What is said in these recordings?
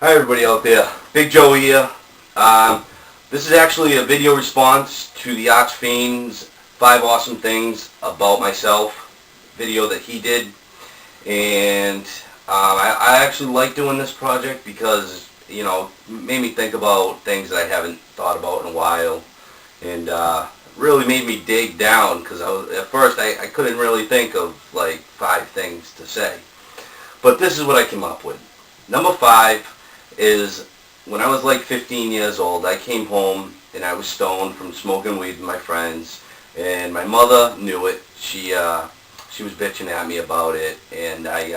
Hi everybody out there, Big Joe here. This is actually a video response to the ARCHFIEND's 5 Awesome Things About Myself video that he did. And I actually like doing this project because, you know, it made me think about things that I haven't thought about in a while. And really made me dig down because at first I couldn't really think of like 5 things to say. But this is what I came up with. Number 5 is when I was like 15 years old, I came home and I was stoned from smoking weed with my friends, and my mother knew it. She was bitching at me about it, and I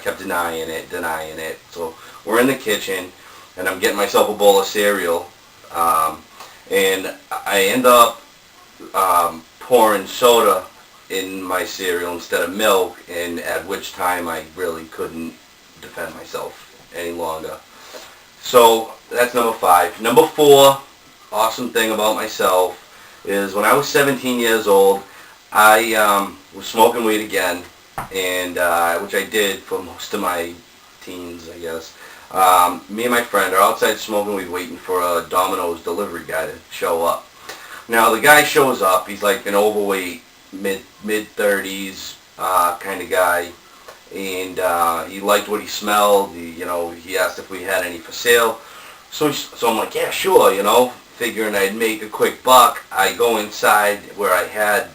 kept denying it. So we're in the kitchen, and I'm getting myself a bowl of cereal, and I end up pouring soda in my cereal instead of milk, and at which time I really couldn't defend myself any longer. So that's number 5. Number 4 awesome thing about myself is when I was 17 years old, I was smoking weed again, and which I did for most of my teens, I guess. Me and my friend are outside smoking weed waiting for a Domino's delivery guy to show up. Now the guy shows up, he's like an overweight, mid-30s kind of guy. And he liked what he smelled. He asked if we had any for sale. So I'm like, yeah, sure, figuring I'd make a quick buck. I go inside where I had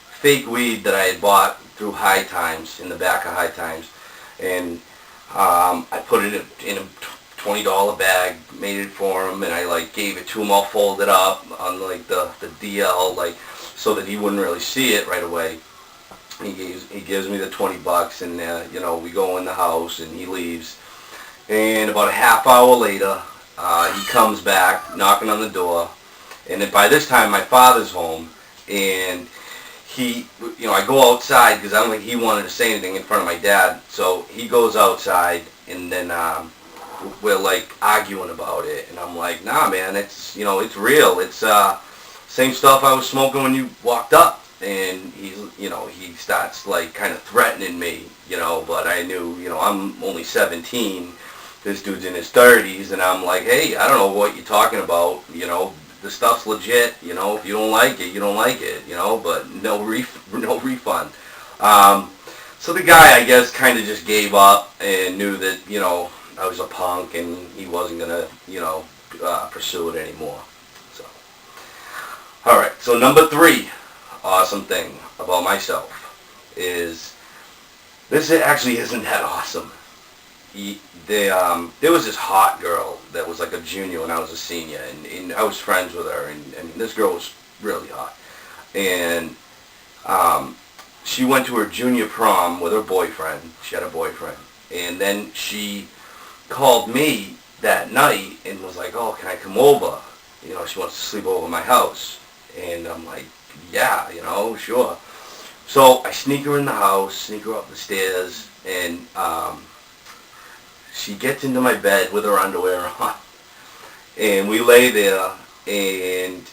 fake weed that I had bought through High Times, in the back of High Times. And I put it in a $20 bag, made it for him, and I gave it to him all folded up on the DL, so that he wouldn't really see it right away. He gives me the $20, and we go in the house, and he leaves. And about a half hour later, he comes back, knocking on the door. And then by this time, my father's home, and I go outside because I don't think he wanted to say anything in front of my dad. So he goes outside, and then we're arguing about it. And I'm like, nah, man, it's real. It's same stuff I was smoking when you walked up. And he starts kind of threatening me, but I knew, I'm only 17, this dude's in his 30s, and I'm like, hey, I don't know what you're talking about, the stuff's legit, if you don't like it, you don't like it, but no refund. So the guy, I guess, kind of just gave up and knew that, I was a punk and he wasn't going to, pursue it anymore. So, alright, so number 3. Awesome thing about myself is this actually isn't that awesome. There was this hot girl that was like a junior when I was a senior, and I was friends with her, and this girl was really hot. And she went to her junior prom with her boyfriend. She had a boyfriend. And then she called me that night and was like, oh, can I come over? She wants to sleep over at my house. And I'm like, yeah, sure. So I sneak her in the house, sneak her up the stairs, and she gets into my bed with her underwear on. And we lay there, and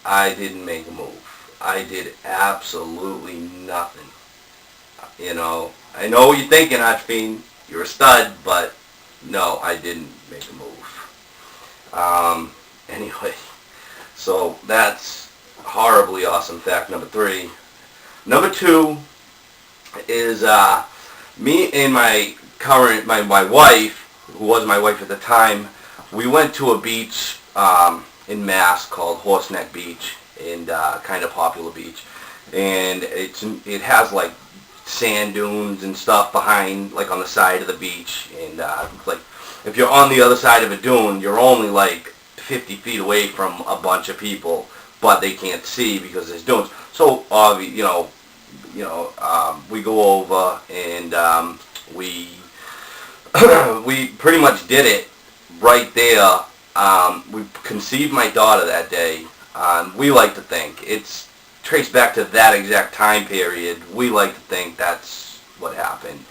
I didn't make a move. I did absolutely nothing. I know what you're thinking, ARCHFIEND, you're a stud, but no, I didn't make a move. Anyway, so that's horribly awesome fact number 3. Number 2 is me and my wife, who was my wife at the time, we went to a beach in Mass called Horseneck Beach, and kind of popular beach, and it has sand dunes and stuff behind, on the side of the beach, and if you're on the other side of a dune, you're only 50 feet away from a bunch of people, but they can't see because there's dunes. So we go over, and we we pretty much did it right there. We conceived my daughter that day. We like to think it's traced back to that exact time period. We like to think that's what happened.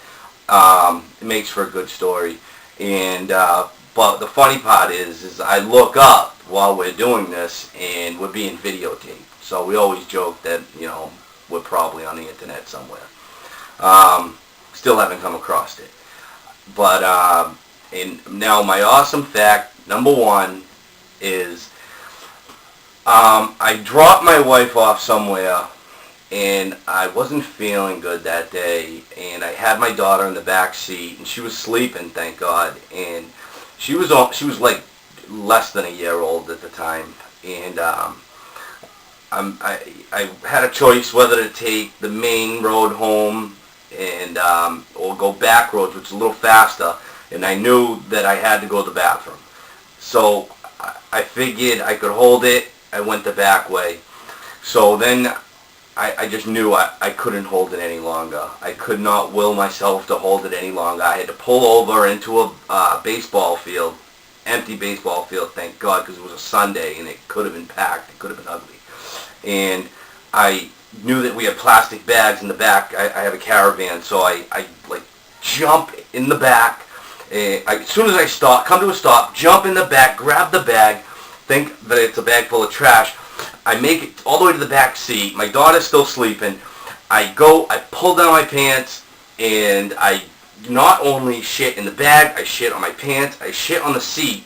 It makes for a good story. And but the funny part is I look up while we're doing this, and we're being videotaped. So we always joke that, we're probably on the internet somewhere. Still haven't come across it. But and now my awesome fact number one is I dropped my wife off somewhere, and I wasn't feeling good that day, and I had my daughter in the back seat, and she was sleeping, thank God, and she was like less than a year old at the time, and I had a choice whether to take the main road home and or go back roads, which is a little faster, and I knew that I had to go to the bathroom. So I figured I could hold it. I went the back way. So then I just knew I couldn't hold it any longer. I could not will myself to hold it any longer. I had to pull over into a baseball field, empty baseball field, thank God, because it was a Sunday and it could have been packed. It could have been ugly. And I knew that we had plastic bags in the back. I have a caravan, so I like jump in the back. As soon as I come to a stop, jump in the back, grab the bag, think that it's a bag full of trash. I make it all the way to the back seat. My daughter's still sleeping. I pull down my pants, and I not only shit in the bag, I shit on my pants, I shit on the seat.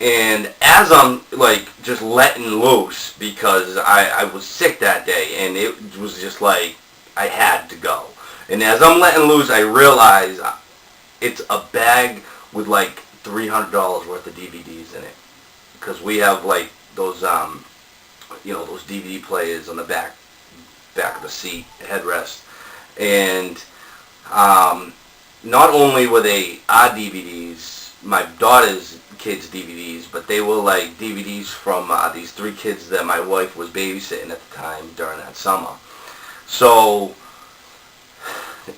And as I'm like just letting loose, because I was sick that day, and it was just like I had to go. And as I'm letting loose, I realize it's a bag with like $300 worth of DVDs in it, because we have like those those DVD players on the back of the seat, headrest, and not only were they our DVDs, my daughter's kids' DVDs, but they were like DVDs from these 3 kids that my wife was babysitting at the time during that summer. So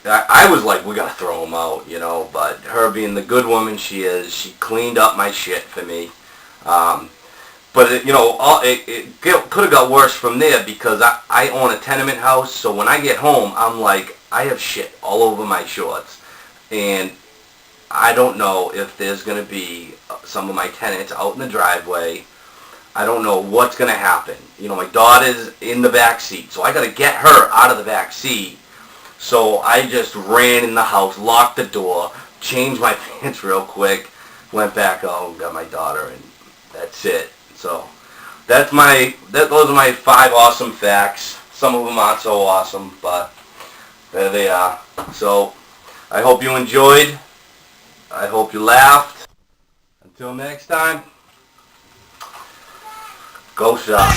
I was like, we gotta throw them out, but her being the good woman she is, she cleaned up my shit for me. But it could have got worse from there, because I own a tenement house, so when I get home, I'm like, I have shit all over my shorts, and I don't know if there's going to be some of my tenants out in the driveway. I don't know what's going to happen. My daughter's in the back seat, so I got to get her out of the back seat. So I just ran in the house, locked the door, changed my pants real quick, went back home, got my daughter, and that's it. So those are my 5 awesome facts. Some of them aren't so awesome, but there they are. So I hope you enjoyed. I hope you laughed. Until next time, go shop.